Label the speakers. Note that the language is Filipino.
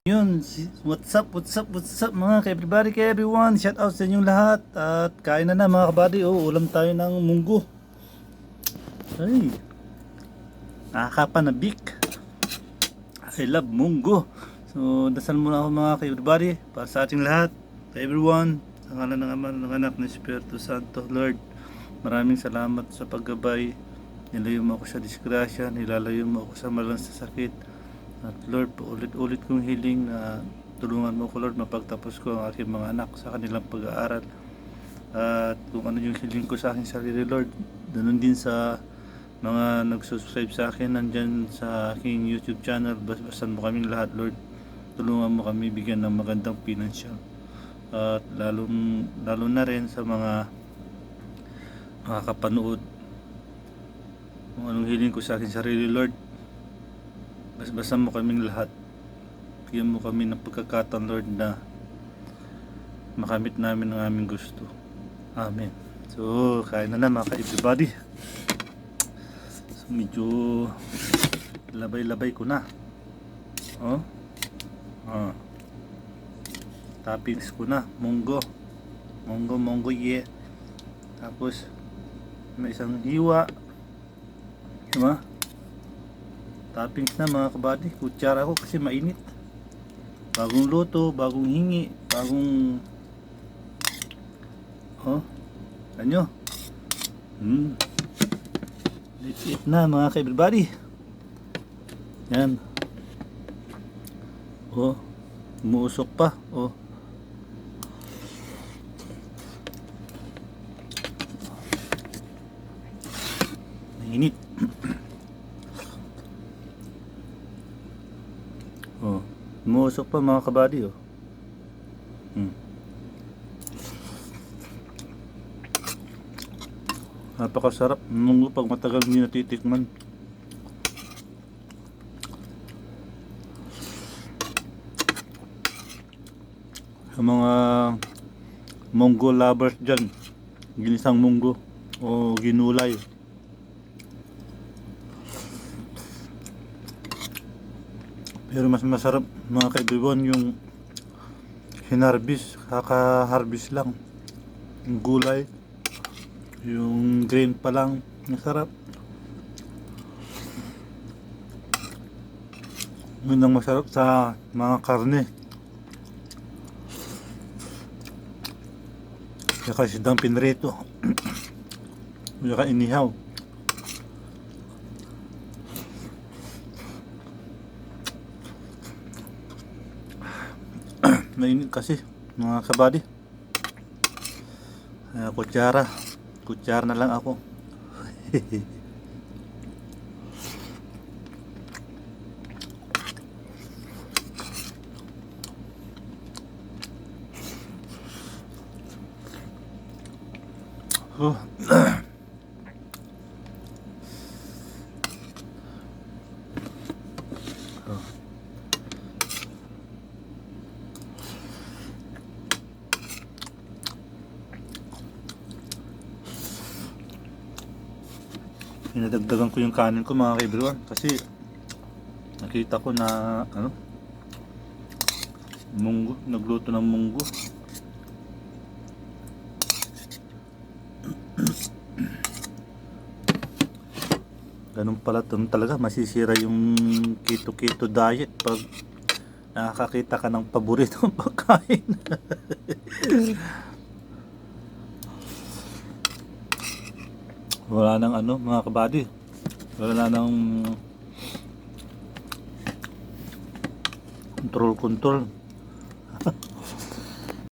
Speaker 1: What's up mga everybody, everyone. Shout out sa inyong lahat. At kain na mga kabady. Ulam tayo ng munggo. Ay, nakakapanabik. I love munggo. So, dasal muna ako mga everybody para sa ating lahat. Everyone, sa ngalan ng Ama, ng Anak, ng Espiritu Santo. Lord, maraming salamat sa paggabay. Nilayo mo ako sa disgrasya, nilalayo mo ako sa malang sa sakit. At Lord, ulit-ulit kong hiling na tulungan mo ko, Lord, mapagtapos ko ang aking mga anak sa kanilang pag-aaral. At kung ano yung hiling ko sa aking sarili, Lord, ganun din sa mga nag-subscribe sa akin nandyan sa aking YouTube channel. Basan mo kaming lahat, Lord. Tulungan mo kami bigyan ng magandang pinansyal. At lalo na rin sa mga makakapanood. Kung anong hiling ko sa aking sarili, Lord, basbasan mo kaming lahat. Bigyan mo kami ng pagkakataon, Lord, na makamit namin ang aming gusto. Amen. So, kain na mga ka-everybody. So, medyo labay-labay ko na. Toppings ko na. Munggo, yeah. Tapos, may isang hiwa. Diba? Toppings na mga kabady. Kutsara ko kasi mainit. Bagong luto, bagong hingi, bagong ano? Let's eat na mga ka-everybody. Yan. Umuusok pa. Mainit. Umuusok pa mga kabady. Napakasarap munggo pag matagal hindi natitikman. Sa mga munggo lovers dyan, ginisang munggo o ginulay, pero mas masarap mga kaibigan yung hinarbis, kaka-harvest lang yung gulay, yung green pa lang, masarap. Yun ang masarap sa mga karne. Saka sidang pinrito saka inihaw. Mainit kasi mga kabady. Kutsara na lang ako. Pinadagdagan ko yung kanin ko mga kaibigan kasi nakita ko na munggo, nagluto ng munggo. Ganun pala talaga, masisira yung keto diet pag nakakakita ka ng paboritong pagkain. Wala nang mga kabady, wala nang control